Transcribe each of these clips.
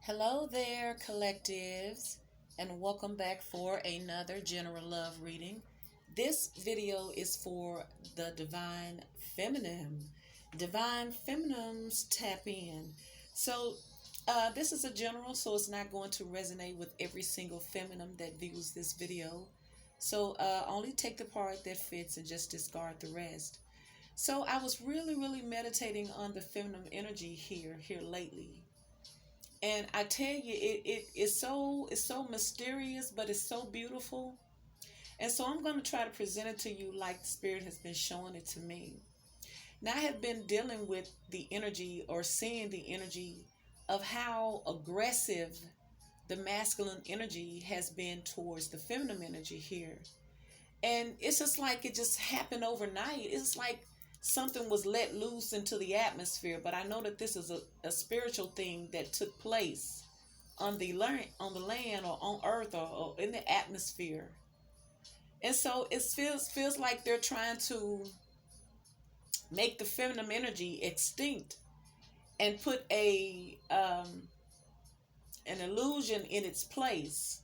Hello there, collectives, and welcome back for another general love reading. This video is for the Divine Feminine. Divine Feminines tap in. This is a general, so it's not going to resonate with every single feminine that views this video. Only take the part that fits and just discard the rest. So, I was really meditating on the feminine energy here lately, and I tell you, it's so mysterious, but it's so beautiful. And so I'm going to try to present it to you like the spirit has been showing it to me. Now I have been dealing with the energy, or seeing the energy, of how aggressive the masculine energy has been towards the feminine energy here. And it's just like it just happened overnight. It's like something was let loose into the atmosphere. But I know that this is a spiritual thing that took place on the land or on earth, or in the atmosphere. And so it feels like they're trying to make the feminine energy extinct and put an illusion in its place,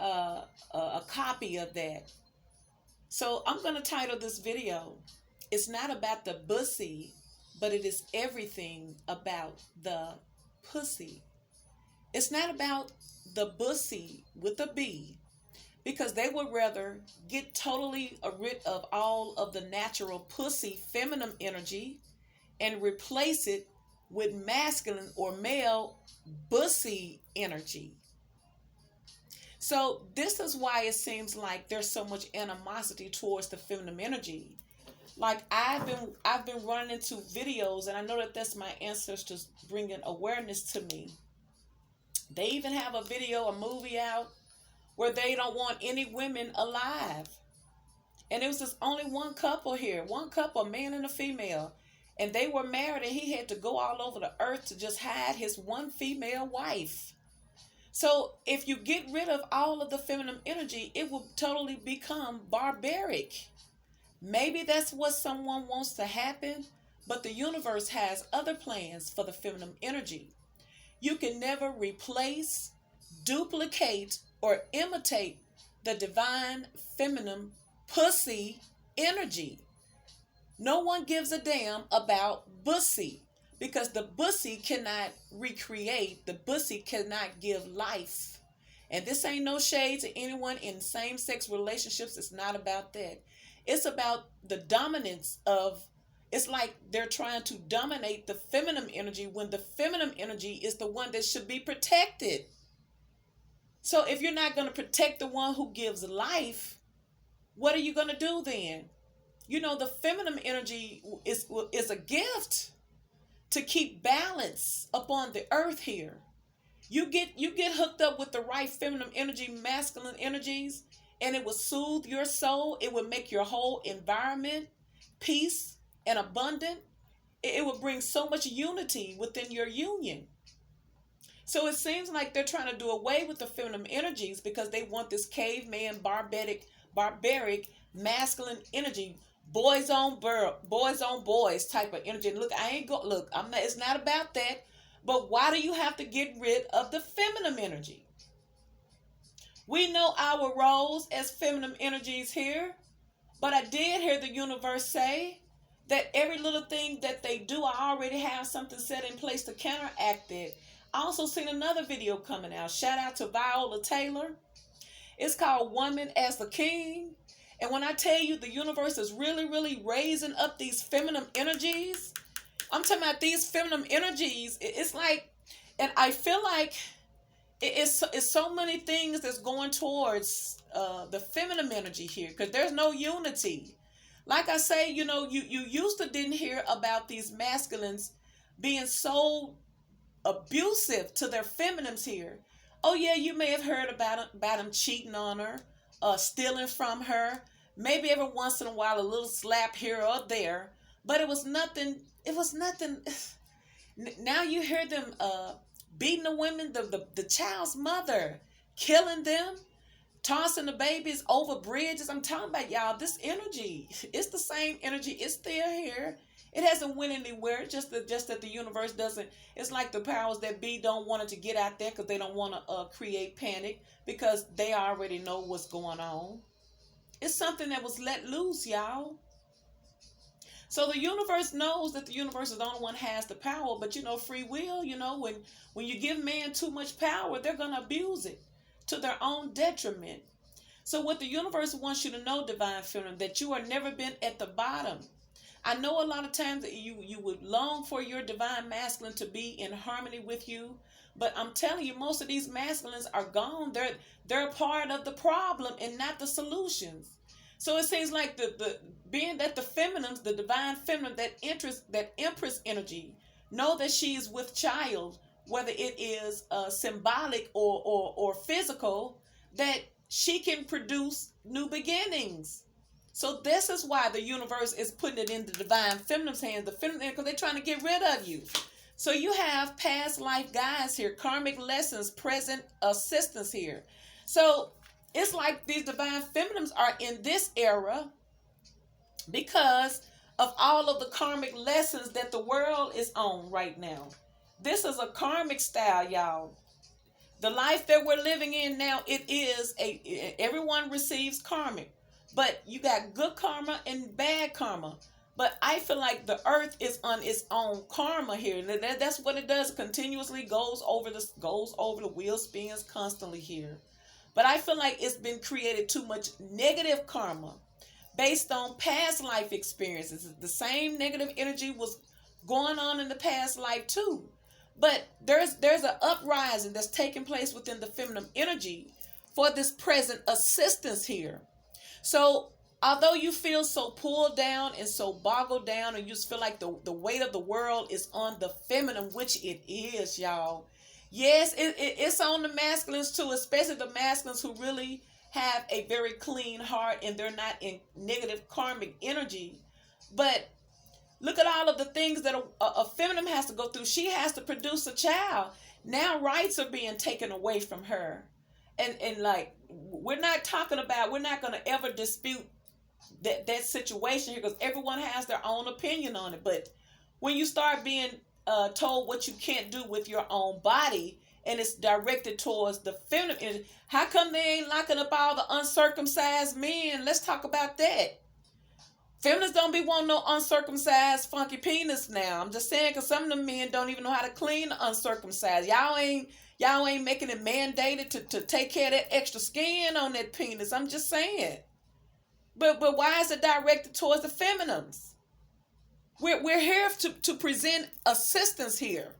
a copy of that. So I'm going to title this video, "It's not about the bussy, but it is everything about the pussy." It's not about the bussy with a B, because they would rather get totally rid of all of the natural pussy feminine energy and replace it with masculine or male bussy energy. So this is why it seems like there's so much animosity towards the feminine energy. Like I've been running into videos, and I know that that's my ancestors bringing awareness to me. They even have a video, a movie out, where they don't want any women alive. And it was just only one couple here, a man and a female. And they were married, and he had to go all over the earth to just hide his one female wife. So if you get rid of all of the feminine energy, it will totally become barbaric. Maybe that's what someone wants to happen, but the universe has other plans for the feminine energy. You can never replace, duplicate, or imitate the divine feminine pussy energy. No one gives a damn about bussy, because the bussy cannot recreate, the bussy cannot give life. And this ain't no shade to anyone in same-sex relationships. It's not about that. It's about the dominance of, it's like they're trying to dominate the feminine energy when the feminine energy is the one that should be protected. So if you're not going to protect the one who gives life, what are you going to do then? You know, the feminine energy is a gift to keep balance upon the earth here. You get hooked up with the right feminine energy, masculine energies, and it will soothe your soul. It will make your whole environment peace and abundant. It will bring so much unity within your union. So it seems like they're trying to do away with the feminine energies because they want this caveman, barbaric masculine energy, boys on boys type of energy. And look, I'm not. It's not about that. But why do you have to get rid of the feminine energy? We know our roles as feminine energies here, but I did hear the universe say that every little thing that they do, I already have something set in place to counteract it. I also seen another video coming out. Shout out to Viola Taylor. It's called "Woman as the King." And when I tell you the universe is really raising up these feminine energies, I'm talking about these feminine energies. It's like, and I feel like it's so many things that's going towards the feminine energy here, because there's no unity. Like I say, you used to didn't hear about these masculines being so abusive to their feminines here. Oh yeah, you may have heard about them cheating on her, stealing from her, maybe every once in a while a little slap here or there, but it was nothing. Now you hear them beating the women, the child's mother, killing them, tossing the babies over bridges. I'm talking about, y'all, this energy, it's the same energy. It's still here. It hasn't went anywhere. It's just that the universe doesn't. It's like the powers that be don't want it to get out there because they don't want to create panic because they already know what's going on. It's something that was let loose, y'all. So the universe knows that the universe is the only one has the power, but free will, when you give man too much power, they're gonna abuse it to their own detriment. So what the universe wants you to know, divine feminine, that you are never been at the bottom. I know a lot of times that you would long for your divine masculine to be in harmony with you, but I'm telling you, most of these masculines are gone. They're a part of the problem and not the solutions. So it seems like the being that the feminines, the divine feminine, that empress energy, know that she is with child, whether it is symbolic or physical, that she can produce new beginnings. So this is why the universe is putting it in the divine feminine's hands, the feminine, because they're trying to get rid of you. So you have past life guides here, karmic lessons, present assistance here. So it's like these divine feminines are in this era because of all of the karmic lessons that the world is on right now. This is a karmic style, y'all. The life that we're living in now, everyone receives karmic. But you got good karma and bad karma. But I feel like the earth is on its own karma here. That's what it does. Continuously goes over the wheel spins constantly here. But I feel like it's been created too much negative karma based on past life experiences. The same negative energy was going on in the past life too. But there's an uprising that's taking place within the feminine energy for this present assistance here. So although you feel so pulled down and so boggled down, and you just feel like the weight of the world is on the feminine, which it is, y'all. Yes, it's on the masculines too, especially the masculines who really have a very clean heart and they're not in negative karmic energy. But look at all of the things that a feminine has to go through. She has to produce a child. Now rights are being taken away from her. And like, we're not going to ever dispute that situation here because everyone has their own opinion on it. But when you start being told what you can't do with your own body and it's directed towards the feminine energy, how come they ain't locking up all the uncircumcised men? Let's talk about that. Feminists don't be wanting no uncircumcised funky penis now. I'm just saying, because some of the men don't even know how to clean the uncircumcised. Y'all ain't making it mandated to take care of that extra skin on that penis. I'm just saying. But why is it directed towards the feminines? We're here to present assistance here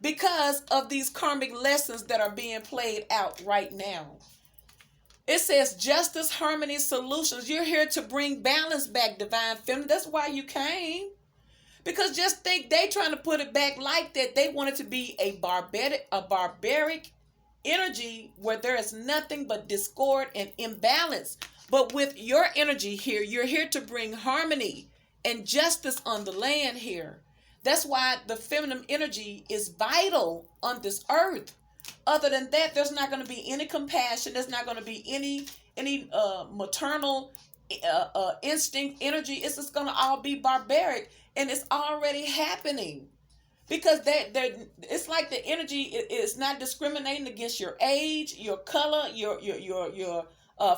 because of these karmic lessons that are being played out right now. It says justice, harmony, solutions. You're here to bring balance back, divine feminine. That's why you came. Because just think, they trying to put it back like that. They want it to be a barbaric energy where there is nothing but discord and imbalance. But with your energy here, you're here to bring harmony and justice on the land here. That's why the feminine energy is vital on this earth. Other than that, there's not going to be any compassion. There's not going to be any maternal instinct energy. It's just going to all be barbaric, and it's already happening because it's like the energy is not discriminating against your age, your color, your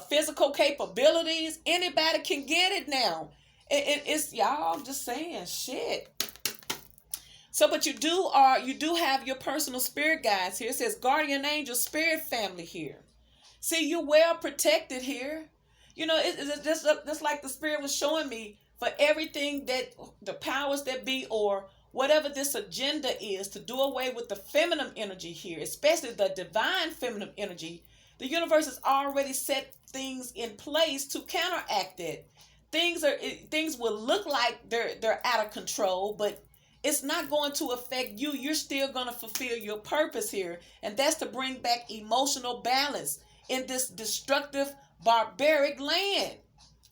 physical capabilities. Anybody can get it now. It's y'all. I'm just saying, shit. So, but you do have your personal spirit guides here. It says guardian angel spirit family here. See, you're well protected here. It's just like the spirit was showing me for everything that the powers that be or whatever this agenda is to do away with the feminine energy here, especially the divine feminine energy. The universe has already set things in place to counteract it. Things will look like they're out of control, but it's not going to affect you. You're still going to fulfill your purpose here. And that's to bring back emotional balance in this destructive, barbaric land.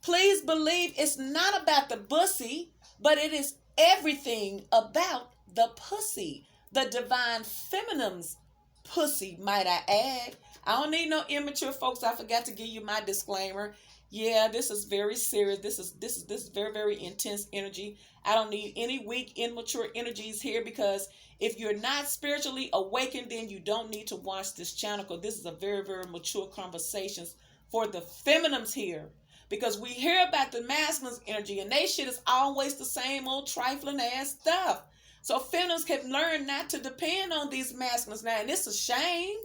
Please believe it's not about the Bussy, but it is everything about the pussy. The divine feminine's pussy, might I add. I don't need no immature folks. I forgot to give you my disclaimer. Yeah, this is very serious. This is very, very intense energy. I don't need any weak, immature energies here, because if you're not spiritually awakened, then you don't need to watch this channel, because this is a very, very mature conversations for the feminines here. Because we hear about the masculine's energy, and they shit is always the same old trifling ass stuff. So feminines can learn not to depend on these masculines now, and it's a shame.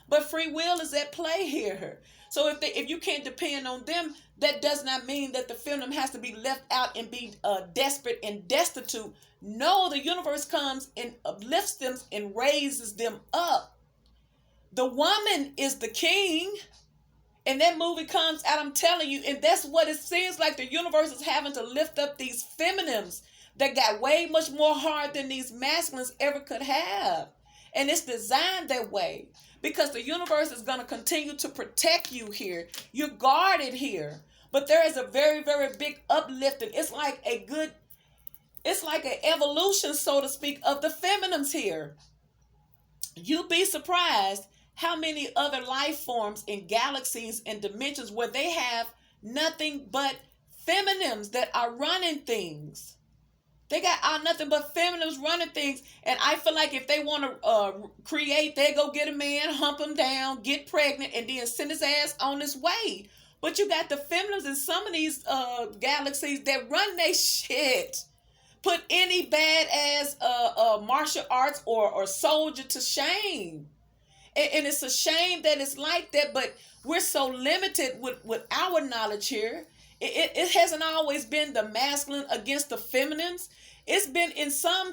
But free will is at play here. So if you can't depend on them, that does not mean that the feminine has to be left out and be desperate and destitute. No, the universe comes and uplifts them and raises them up. The woman is the king. And that movie comes out, I'm telling you, and that's what it seems like. The universe is having to lift up these feminines that got way much more hard than these masculines ever could have. And it's designed that way, because the universe is going to continue to protect you here. You're guarded here. But there is a very, very big uplifting. It's like an evolution, so to speak, of the feminines here. You'd be surprised how many other life forms in galaxies and dimensions where they have nothing but feminines that are running things. They got nothing but feminines running things. And I feel like if they want to create, they go get a man, hump him down, get pregnant, and then send his ass on his way. But you got the feminines in some of these galaxies that run they shit. Put any badass martial arts or soldier to shame. And it's a shame that it's like that, but we're so limited with our knowledge here. It hasn't always been the masculine against the feminines. It's been in some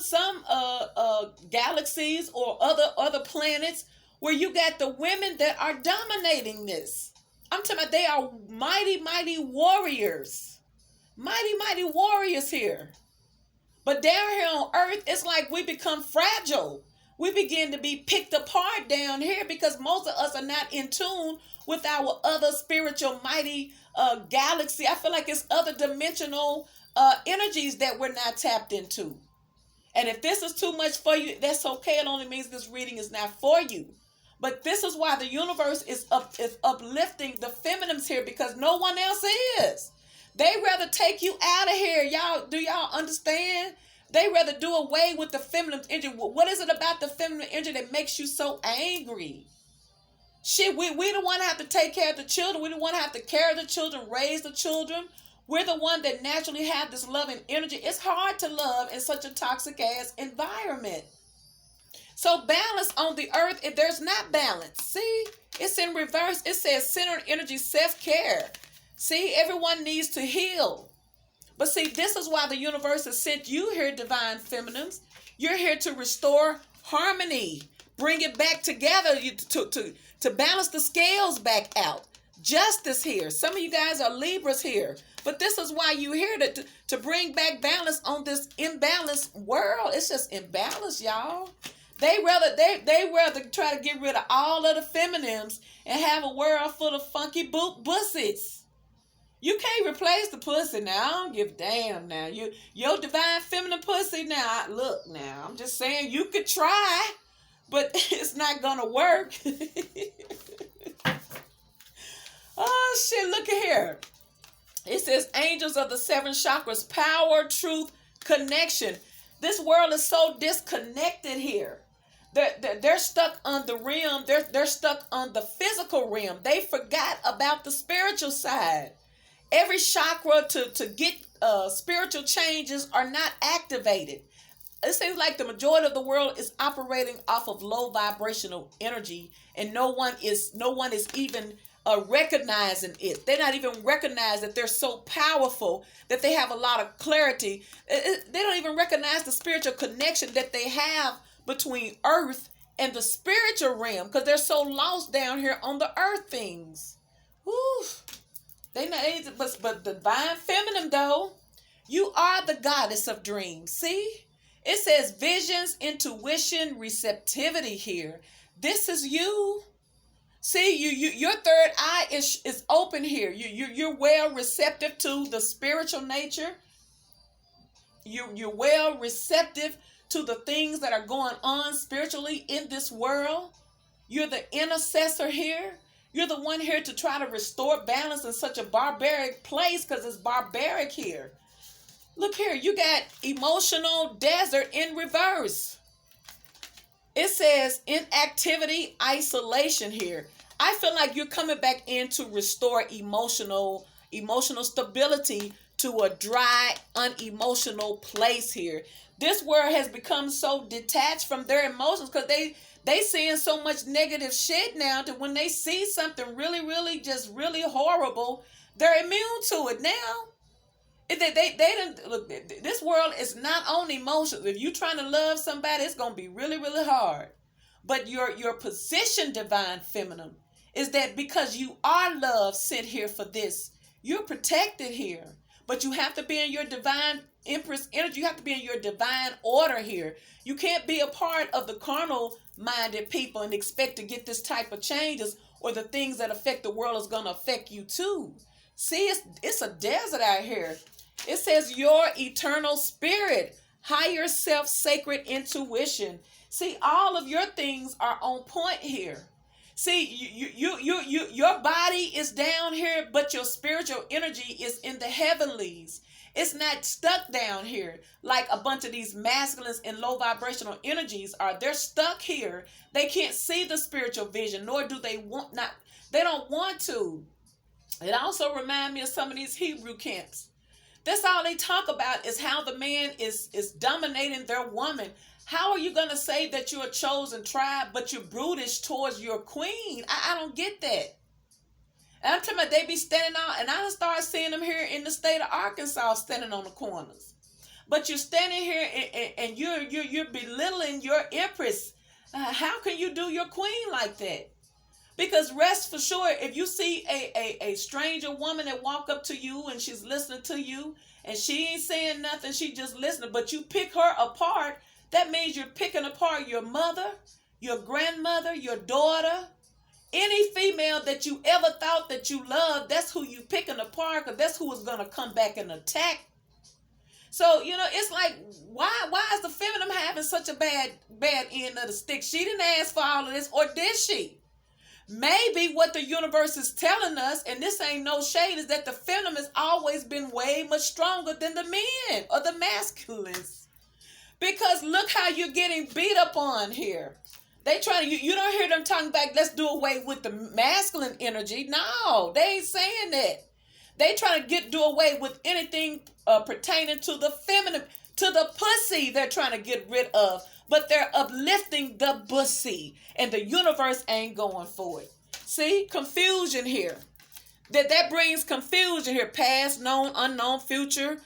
galaxies or other planets where you got the women that are dominating this. I'm talking about they are mighty, mighty warriors. Mighty, mighty warriors here. But down here on Earth, it's like we become fragile. We begin to be picked apart down here because most of us are not in tune with our other spiritual mighty galaxy. I feel like it's other dimensional energies that we're not tapped into. And if this is too much for you, that's okay. It only means this reading is not for you. But this is why the universe is uplifting the feminines here, because no one else is. They rather take you out of here. Do y'all understand? They rather do away with the feminine energy. What is it about the feminine energy that makes you so angry? Shit, we the one have to take care of the children. We the one have to carry the children, raise the children. We're the one that naturally have this loving energy. It's hard to love in such a toxic ass environment. So balance on the earth, if there's not balance, see, it's in reverse. It says centered energy, self-care. See, everyone needs to heal. But see, this is why the universe has sent you here, divine feminines. You're here to restore harmony, bring it back together, to balance the scales back out. Justice here. Some of you guys are Libras here. But this is why you're here, to bring back balance on this imbalanced world. It's just imbalanced, y'all. They rather try to get rid of all of the feminines and have a world full of funky bussies. You can't replace the pussy now. I don't give a damn now. Your divine feminine pussy now. Look now, I'm just saying you could try, but it's not gonna work. Oh shit, look at here. It says angels of the seven chakras, power, truth, connection. This world is so disconnected here. They're stuck on the realm. They're stuck on the physical realm. They forgot about the spiritual side. Every chakra to get spiritual changes are not activated. It seems like the majority of the world is operating off of low vibrational energy, and no one is even recognizing it. They're not even recognize that they're so powerful, that they have a lot of clarity. They don't even recognize the spiritual connection that they have between earth and the spiritual realm, because they're so lost down here on the earth things. Woo. But the divine feminine, though, you are the goddess of dreams. See? It says visions, intuition, receptivity here. This is you. See, your third eye is open here. You're well receptive to the spiritual nature. You're well receptive to the things that are going on spiritually in this world. You're the intercessor here. You're the one here to try to restore balance in such a barbaric place because it's barbaric here. Look here, you got emotional desert in reverse. It says inactivity, isolation here. I feel like you're coming back in to restore emotional stability to a dry, unemotional place here. This world has become so detached from their emotions because they seeing so much negative shit now that when they see something really, really, just really horrible, they're immune to it now. They didn't look. This world is not on emotions. If you're trying to love somebody, it's gonna be really, really hard. But your position, divine feminine, is that because you are love sent here for this, you're protected here. But you have to be in your divine empress energy. You have to be in your divine order here. You can't be a part of the carnal minded people and expect to get this type of changes, or the things that affect the world is gonna affect you too. See, it's a desert out here. It says your eternal spirit, higher self, sacred intuition. See, all of your things are on point here. See, your body is down here, but your spiritual energy is in the heavenlies. It's not stuck down here like a bunch of these masculines and low vibrational energies are. They're stuck here. They can't see the spiritual vision, nor do they want not. They don't want to. It also reminds me of some of these Hebrew camps. That's all they talk about is how the man is dominating their woman. How are you going to say that you're a chosen tribe, but you're brutish towards your queen? I don't get that. And I'm talking about they be standing out, and I done started seeing them here in the state of Arkansas standing on the corners. But you're standing here and you're belittling your empress. How can you do your queen like that? Because rest for sure, if you see a stranger woman that walk up to you and she's listening to you and she ain't saying nothing, she just listening, but you pick her apart, that means you're picking apart your mother, your grandmother, your daughter, any female that you ever thought that you loved. That's who you picking apart, because that's who is going to come back and attack. So, it's like, why is the feminine having such a bad end of the stick? She didn't ask for all of this, or did she? Maybe what the universe is telling us, and this ain't no shade, is that the feminine has always been way much stronger than the men or the masculines. Because look how you're getting beat up on here. They trying to, you don't hear them talking back, let's do away with the masculine energy. No, they ain't saying that. They trying to do away with anything pertaining to the feminine, to the pussy they're trying to get rid of. But they're uplifting the bussy, and the universe ain't going for it. See, confusion here. That brings confusion here. Past, known, unknown, future,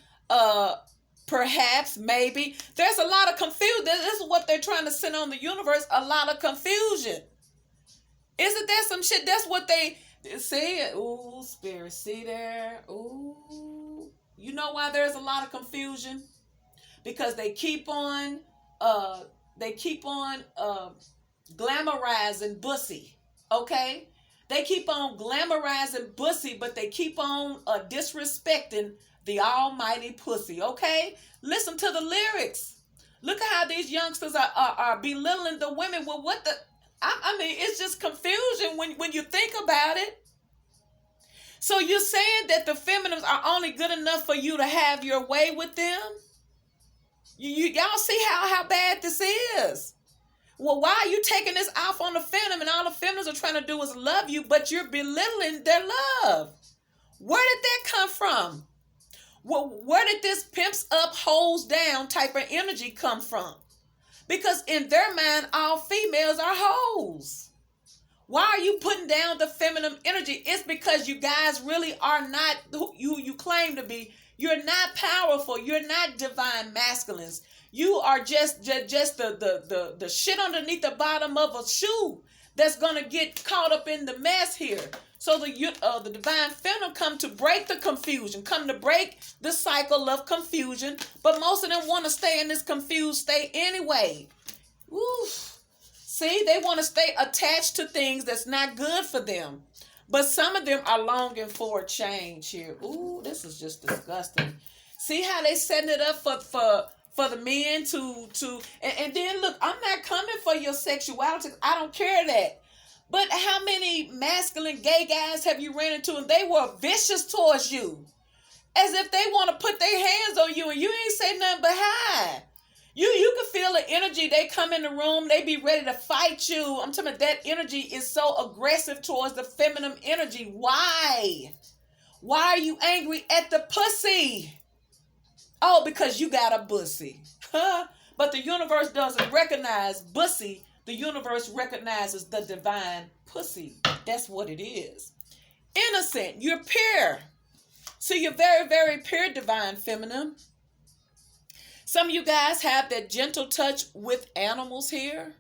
perhaps, maybe. There's a lot of confusion. This is what they're trying to send on the universe, a lot of confusion. Isn't that some shit? That's what they see. Ooh, spirit, see there? Ooh. You know why there's a lot of confusion? Because they keep on glamorizing Bussy, okay? They keep on glamorizing Bussy, but they keep on disrespecting the almighty pussy, okay? Listen to the lyrics. Look at how these youngsters are belittling the women. Well, what the... I mean, it's just confusion when you think about it. So you're saying that the feminines are only good enough for you to have your way with them? Y'all see how bad this is. Well, why are you taking this off on the feminine, and all the feminines are trying to do is love you, but you're belittling their love? Where did that come from? Where did this pimps up, hoes down type of energy come from? Because in their mind, all females are hoes. Why are you putting down the feminine energy? It's because you guys really are not who you claim to be. You're not powerful. You're not divine masculines. You are just the shit underneath the bottom of a shoe that's gonna get caught up in the mess here. So the divine feminine come to break the confusion, come to break the cycle of confusion. But most of them want to stay in this confused state anyway. Oof. See, they want to stay attached to things that's not good for them. But some of them are longing for a change here. Ooh, this is just disgusting. See how they setting it up for the men to and then look, I'm not coming for your sexuality. I don't care that. But how many masculine gay guys have you ran into and they were vicious towards you? As if they want to put their hands on you and you ain't say nothing but hi. You can feel the energy. They come in the room, they be ready to fight you. I'm talking about that energy is so aggressive towards the feminine energy. Why? Why are you angry at the pussy? Oh, because you got a bussy. But the universe doesn't recognize bussy. The universe recognizes the divine pussy. That's what it is. Innocent. You're pure. So you're very, very pure, divine feminine. Some of you guys have that gentle touch with animals here.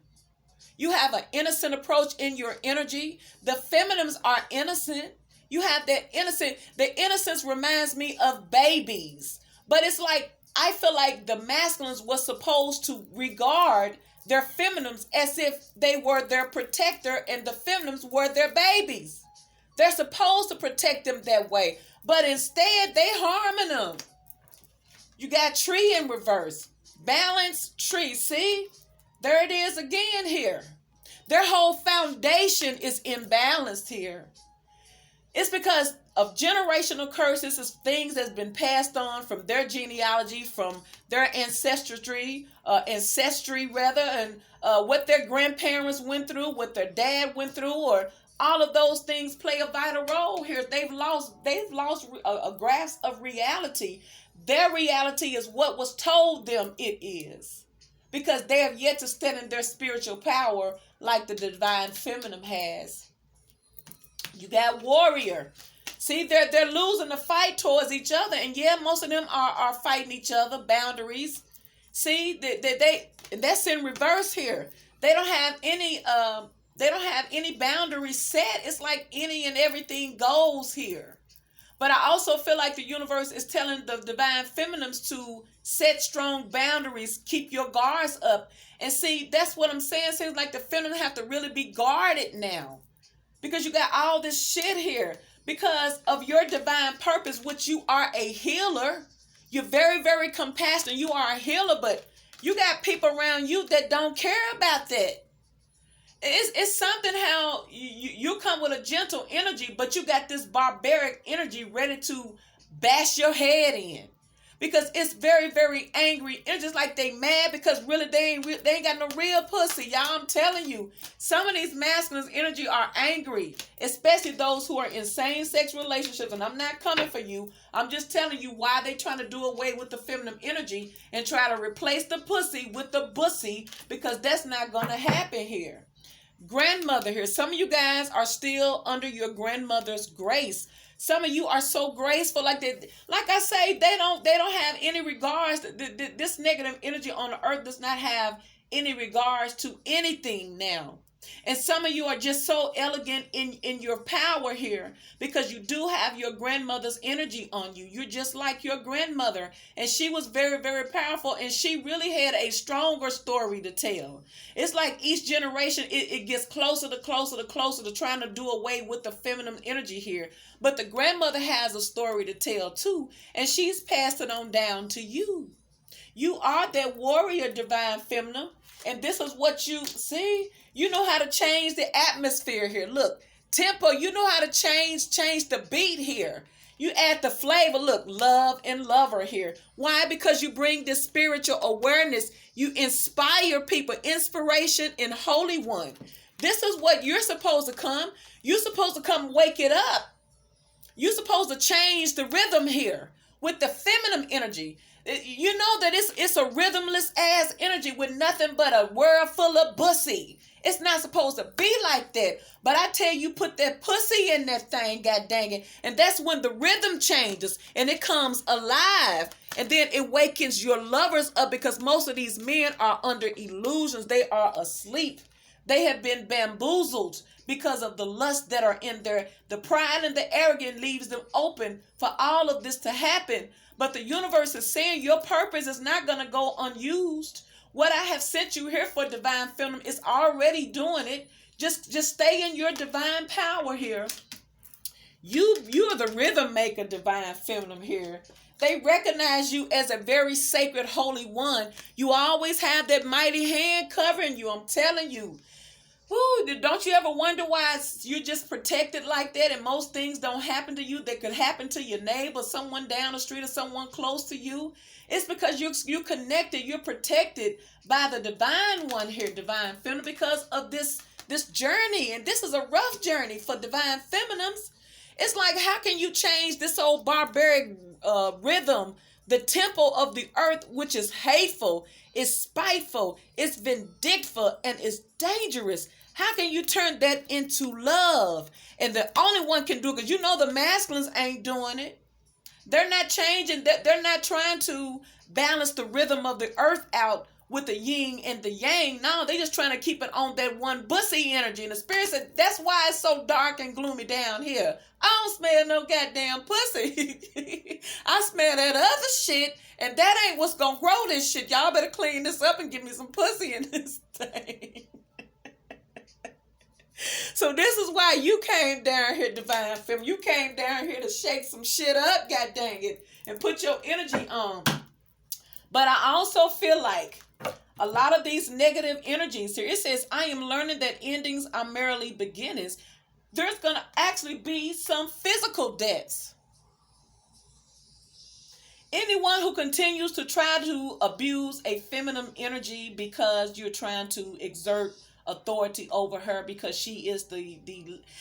You have an innocent approach in your energy. The feminines are innocent. You have that innocent. The innocence reminds me of babies. But it's like, I feel like the masculines were supposed to regard their feminines as if they were their protector and the feminines were their babies. They're supposed to protect them that way. But instead, they harming them. You got tree in reverse. Balance, tree. See? There it is again here. Their whole foundation is imbalanced here. It's because of generational curses, is things that's been passed on from their genealogy, from their ancestry, and what their grandparents went through, what their dad went through, or all of those things play a vital role here. They've lost a grasp of reality. Their reality is what was told them it is, because they have yet to stand in their spiritual power like the divine feminine has. You got warrior. See, they're losing the fight towards each other, and yeah, most of them are fighting each other. Boundaries. See, and that's in reverse here. They don't have any. They don't have any boundaries set. It's like any and everything goes here. But I also feel like the universe is telling the divine feminines to set strong boundaries, keep your guards up. And see, that's what I'm saying. Seems like the feminine have to really be guarded now, because you got all this shit here. Because of your divine purpose, which you are a healer. You're very, very compassionate. You are a healer, but you got people around you that don't care about that. It's something how you come with a gentle energy, but you got this barbaric energy ready to bash your head in. Because it's very, very angry. It's just like they mad because really they ain't got no real pussy. Y'all, I'm telling you. Some of these masculine energy are angry. Especially those who are in same-sex relationships. And I'm not coming for you. I'm just telling you why they trying to do away with the feminine energy and try to replace the pussy with the bussy. Because that's not going to happen here. Grandmother here. Some of you guys are still under your grandmother's grace. Some of you are so graceful, like I say, they don't have any regards. This negative energy on the earth does not have any regards to anything now. And some of you are just so elegant in your power here, because you do have your grandmother's energy on you. You're just like your grandmother, and she was very, very powerful, and she really had a stronger story to tell. It's like each generation, it gets closer to trying to do away with the feminine energy here. But the grandmother has a story to tell too, and she's passed it on down to you. You are that warrior, divine feminine, and this is what you see. You know how to change the atmosphere here. Look, tempo, you know how to change the beat here. You add the flavor. Look, love and lover here. Why? Because you bring this spiritual awareness. You inspire people. Inspiration in Holy One. This is what you're supposed to come. You're supposed to come wake it up. You're supposed to change the rhythm here with the feminine energy. You know that it's a rhythmless ass energy with nothing but a world full of bussy. It's not supposed to be like that. But I tell you, put that pussy in that thing, god dang it. And that's when the rhythm changes and it comes alive. And then it wakens your lovers up, because most of these men are under illusions. They are asleep. They have been bamboozled because of the lust that are in there. The pride and the arrogance leaves them open for all of this to happen. But the universe is saying your purpose is not going to go unused. What I have sent you here for, divine feminine, is already doing it. Just stay in your divine power here. You are the rhythm maker, divine feminine here. They recognize you as a very sacred, holy one. You always have that mighty hand covering you. I'm telling you. Ooh, don't you ever wonder why you're just protected like that and most things don't happen to you that could happen to your neighbor, someone down the street, or someone close to you? It's because you're connected, you're protected by the divine one here, divine feminine, because of this journey. And this is a rough journey for divine feminines. It's like, how can you change this old barbaric rhythm, the temple of the earth, which is hateful, is spiteful, it's vindictive, and is dangerous? How can you turn that into love? And the only one can do it, because you know the masculines ain't doing it. They're not changing, they're not trying to balance the rhythm of the earth out with the yin and the yang. No, they're just trying to keep it on that one Bussy energy. And the spirit said, that's why it's so dark and gloomy down here. I don't smell no goddamn pussy. I smell that other shit, and that ain't what's gonna grow this shit. Y'all better clean this up and give me some pussy in this thing. So this is why you came down here, divine feminine. You came down here to shake some shit up, god dang it, and put your energy on. But I also feel like a lot of these negative energies here, it says, I am learning that endings are merely beginnings. There's going to actually be some physical deaths. Anyone who continues to try to abuse a feminine energy because you're trying to exert authority over her, because she is the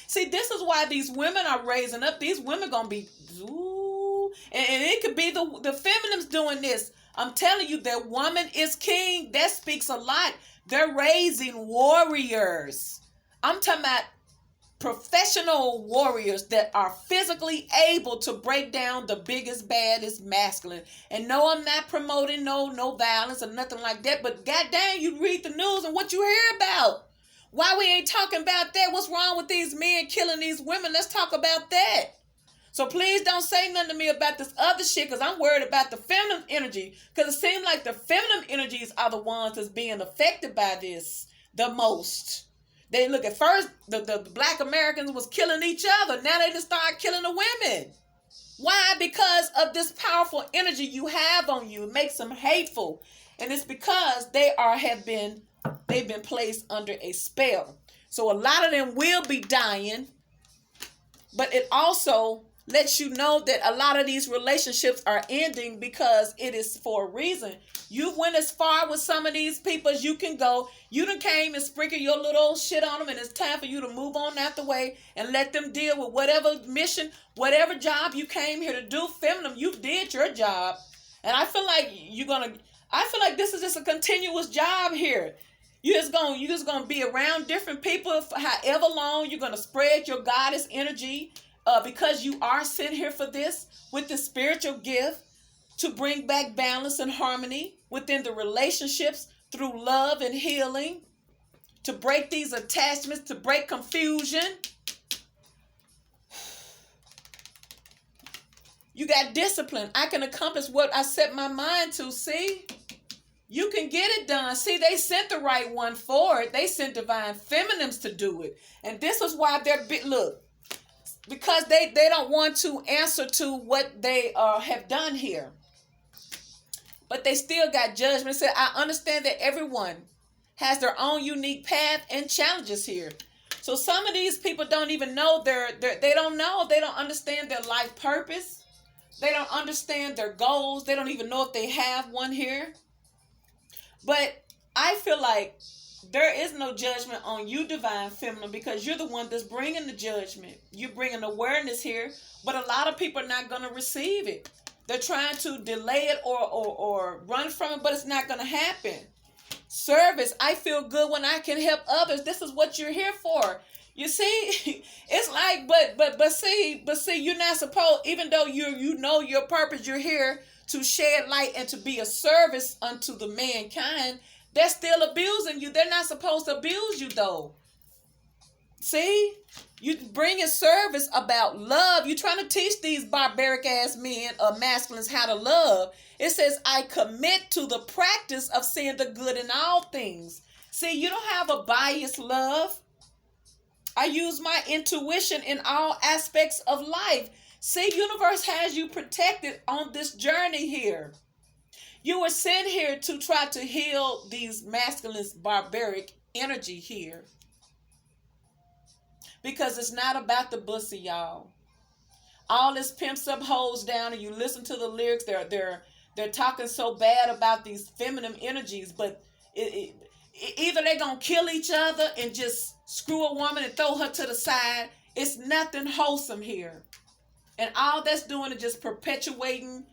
see, this is why these women are raising up. These women gonna be and it could be the feminines doing this. I'm telling you, that woman is king. That speaks a lot. They're raising warriors. I'm talking about professional warriors that are physically able to break down the biggest, baddest masculine. And no, I'm not promoting no violence or nothing like that. But goddamn, you read the news and what you hear about. Why we ain't talking about that? What's wrong with these men killing these women? Let's talk about that. So please don't say nothing to me about this other shit, because I'm worried about the feminine energy. Because it seems like the feminine energies are the ones that's being affected by this the most. They look at first, the black Americans was killing each other. Now they just start killing the women. Why? Because of this powerful energy you have on you. It makes them hateful. And it's because they've been placed under a spell. So a lot of them will be dying. But it also lets you know that a lot of these relationships are ending because it is for a reason. You went as far with some of these people as you can go. You done came and sprinkled your little shit on them, and it's time for you to move on out the way and let them deal with whatever mission, whatever job you came here to do. Feminine, you did your job. And I feel like this is just a continuous job here. You're just gonna be around different people for however long. You're gonna spread your goddess energy, because you are sent here for this, with the spiritual gift, to bring back balance and harmony within the relationships through love and healing, to break these attachments, to break confusion. You got discipline. I can accomplish what I set my mind to. See? You can get it done. See, they sent the right one for it. They sent divine feminines to do it. And this is why they're because they don't want to answer to what they have done here. But they still got judgment. Said, I understand that everyone has their own unique path and challenges here. So some of these people don't even know they don't know. They don't understand their life purpose. They don't understand their goals. They don't even know if they have one here. But I feel like there is no judgment on you, divine feminine, because you're the one that's bringing the judgment. You're bringing awareness here, but a lot of people are not going to receive it. They're trying to delay it or run from it, but it's not going to happen. Service, I feel good when I can help others. This is what you're here for. You see, it's like, but see, you're not supposed, even though you know your purpose, you're here to shed light and to be a service unto the mankind. They're still abusing you. They're not supposed to abuse you, though. See? You bringing service about love. You're trying to teach these barbaric ass men or masculines how to love. It says, I commit to the practice of seeing the good in all things. See, you don't have a biased love. I use my intuition in all aspects of life. See, universe has you protected on this journey here. You were sent here to try to heal these masculine barbaric energy here. Because it's not about the bussy, y'all. All this pimps up, hoes down, and you listen to the lyrics. They're talking so bad about these feminine energies, but either they're gonna kill each other and just screw a woman and throw her to the side. It's nothing wholesome here, and all that's doing is just perpetuating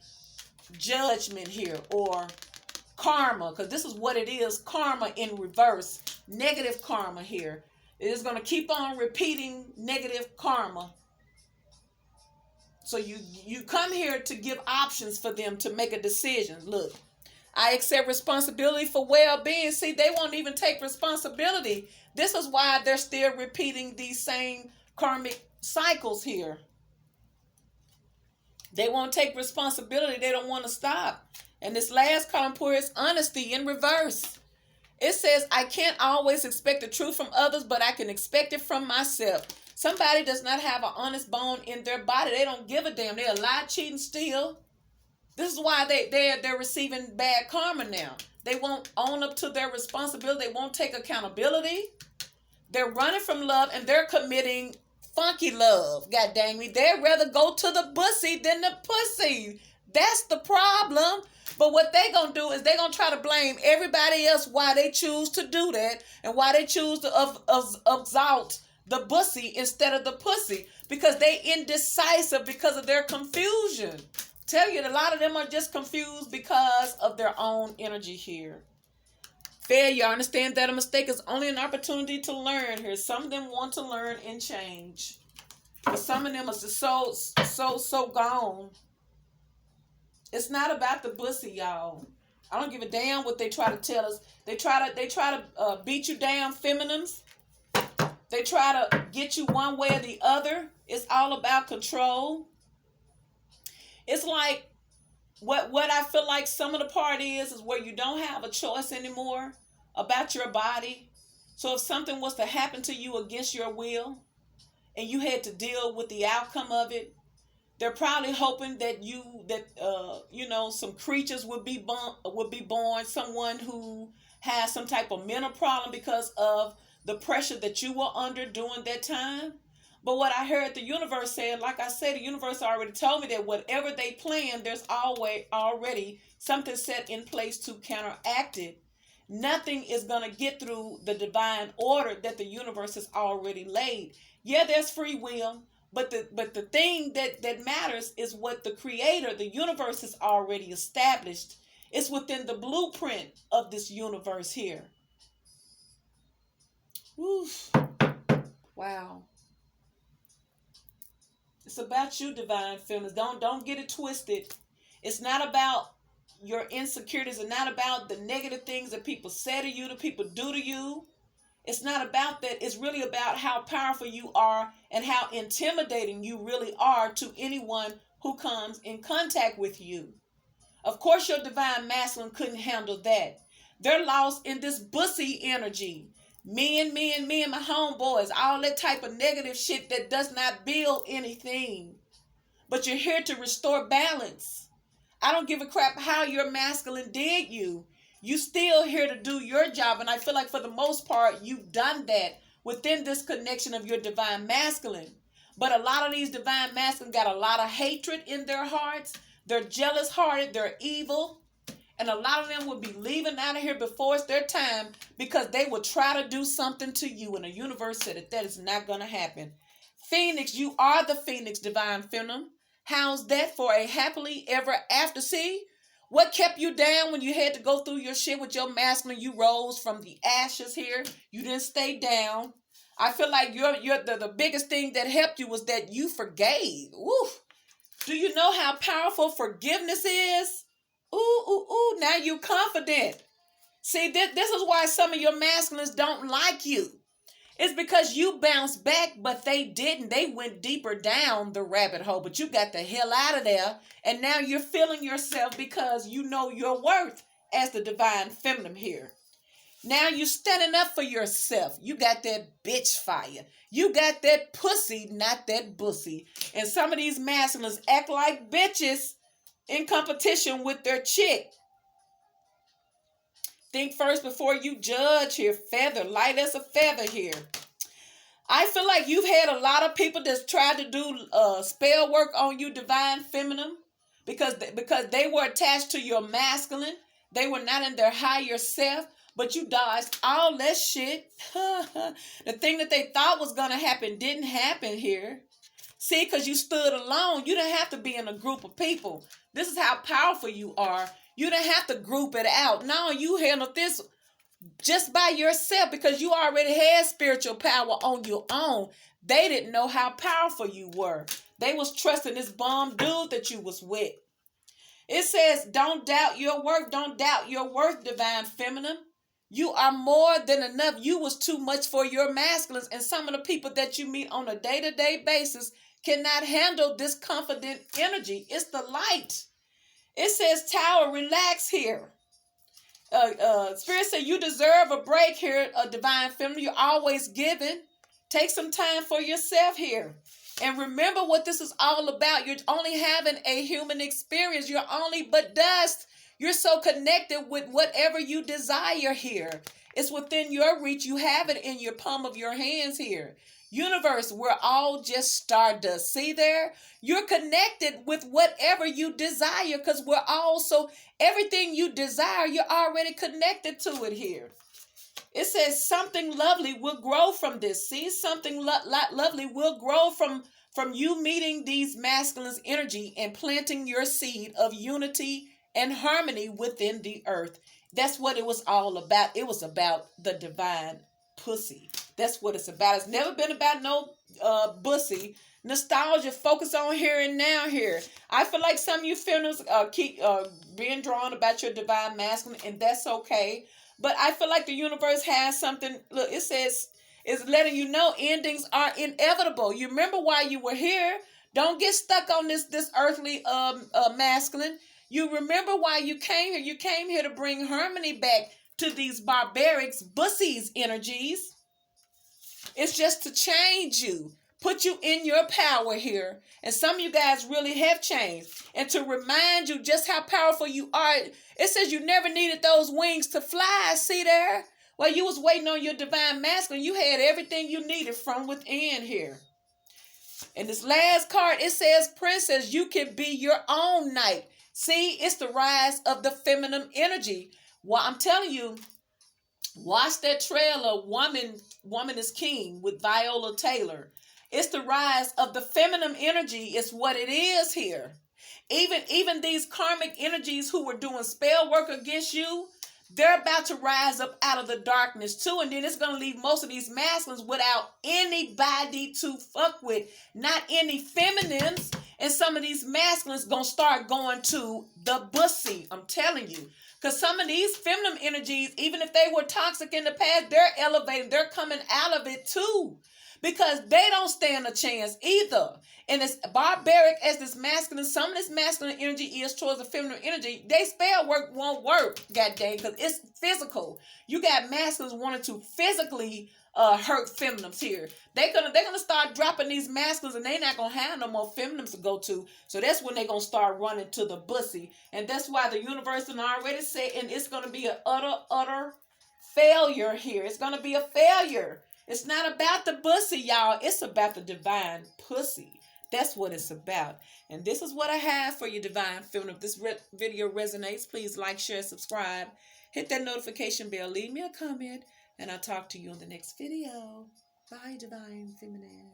judgment here, or karma, because this is what it is: karma in reverse, negative karma here. It is going to keep on repeating negative karma. So you come here to give options for them to make a decision. Look, I accept responsibility for well-being. See, they won't even take responsibility. This is why they're still repeating these same karmic cycles here. They won't take responsibility. They don't want to stop. And this last column pour is honesty in reverse. It says, I can't always expect the truth from others, but I can expect it from myself. Somebody does not have an honest bone in their body. They don't give a damn. They'll lie, cheat, and steal. This is why they're receiving bad karma now. They won't own up to their responsibility. They won't take accountability. They're running from love, and they're committing funky love. God dang me. They'd rather go to the bussy than the pussy. That's the problem. But what they gonna do is they gonna try to blame everybody else why they choose to do that, and why they choose to exalt the bussy instead of the pussy, because they indecisive because of their confusion. Tell you, a lot of them are just confused because of their own energy here. Failure. Understand that a mistake is only an opportunity to learn here. Some of them want to learn and change, but some of them are just so gone. It's not about the bussy, y'all. I don't give a damn what they try to tell us. They try to beat you down, feminines. They try to get you one way or the other. It's all about control. It's like what I feel like some of the part is where you don't have a choice anymore about your body. So if something was to happen to you against your will and you had to deal with the outcome of it, they're probably hoping that some creatures would be born, someone who has some type of mental problem because of the pressure that you were under during that time. But what I heard the universe said, like I said, the universe already told me that whatever they plan, there's already something set in place to counteract it. Nothing is going to get through the divine order that the universe has already laid. Yeah, there's free will, but the thing that matters is what the creator, the universe, has already established. It's within the blueprint of this universe here. Oof. Wow. It's about you, divine feminines. Don't get it twisted. It's not about your insecurities. It's not about the negative things that people say to you, that people do to you. It's not about that. It's really about how powerful you are and how intimidating you really are to anyone who comes in contact with you. Of course, your divine masculine couldn't handle that. They're lost in this bussy energy. Me, my homeboys, all that type of negative shit that does not build anything. But you're here to restore balance. I don't give a crap how your masculine did you. You still here to do your job. And I feel like for the most part, you've done that within this connection of your divine masculine. But a lot of these divine masculine got a lot of hatred in their hearts. They're jealous hearted. They're evil. And a lot of them will be leaving out of here before it's their time because they will try to do something to you. And the universe said that is not going to happen. Phoenix, you are the Phoenix, divine feminine. How's that for a happily ever after? See, what kept you down when you had to go through your shit with your masculine? You rose from the ashes here. You didn't stay down. I feel like the biggest thing that helped you was that you forgave. Woo. Do you know how powerful forgiveness is? Ooh, now you confident. See, this is why some of your masculines don't like you. It's because you bounced back, but they didn't. They went deeper down the rabbit hole, but you got the hell out of there. And now you're feeling yourself because you know your worth as the divine feminine here. Now you're standing up for yourself. You got that bitch fire. You got that pussy, not that bussy. And some of these masculines act like bitches in competition with their chick. Think first before you judge here. Feather, light as a feather here. I feel like you've had a lot of people that's tried to do spell work on you, divine feminine, because they were attached to your masculine. They were not in their higher self, but you dodged all that shit. The thing that they thought was going to happen didn't happen here. See, because you stood alone. You didn't have to be in a group of people. This is how powerful you are. You didn't have to group it out. No, you handled this just by yourself because you already had spiritual power on your own. They didn't know how powerful you were. They was trusting this bum dude that you was with. It says, don't doubt your worth. Don't doubt your worth, divine feminine. You are more than enough. You was too much for your masculines. And some of the people that you meet on a day-to-day basis cannot handle this confident energy. It's the light. It says, tower, relax here. Spirit said you deserve a break here, a divine feminine. You're always giving. Take some time for yourself here. And remember what this is all about. You're only having a human experience. You're only but dust. You're so connected with whatever you desire here. It's within your reach. You have it in your palm of your hands here. Universe, we're all just stardust. See there? You're connected with whatever you desire because we're all so, everything you desire, you're already connected to it here. It says something lovely will grow from this. See, something lovely will grow from you meeting these masculines' energy and planting your seed of unity and harmony within the earth. That's what it was all about. It was about the divine pussy. That's what it's about. It's never been about no bussy. Nostalgia, focus on here and now here. I feel like some of you feminists keep being drawn about your divine masculine, and that's okay. But I feel like the universe has something. Look, it says it's letting you know endings are inevitable. You remember why you were here. Don't get stuck on this earthly masculine. You remember why you came here. You came here to bring harmony back to these barbarics, bussies energies. It's just to change you, put you in your power here. And some of you guys really have changed. And to remind you just how powerful you are. It says you never needed those wings to fly. See there? While you was waiting on your divine masculine, you had everything you needed from within here. And this last card, it says, Princess, you can be your own knight. See, it's the rise of the feminine energy. Well, I'm telling you, watch that trailer, Woman is King with Viola Taylor. It's the rise of the feminine energy. It's what it is here. Even these karmic energies who were doing spell work against you, they're about to rise up out of the darkness too. And then it's going to leave most of these masculines without anybody to fuck with. Not any feminines. And some of these masculines going to start going to the bussy. I'm telling you. Because some of these feminine energies, even if they were toxic in the past, they're elevating. They're coming out of it too. Because they don't stand a chance either. And as barbaric as this masculine, some of this masculine energy is towards the feminine energy, they spell work won't work, goddamn, because it's physical. You got masculines wanting to physically hurt feminines here. They're gonna start dropping these masculines, and they're not gonna have no more feminines to go to. So that's when they're gonna start running to the bussy. And that's why the universe has already said, and it's gonna be an utter failure here. It's gonna be a failure. It's not about the bussy, y'all. It's about the divine pussy. That's what it's about. And this is what I have for you, divine feminine. If this video resonates, please like, share, subscribe. Hit that notification bell. Leave me a comment. And I'll talk to you in the next video. Bye, divine feminine.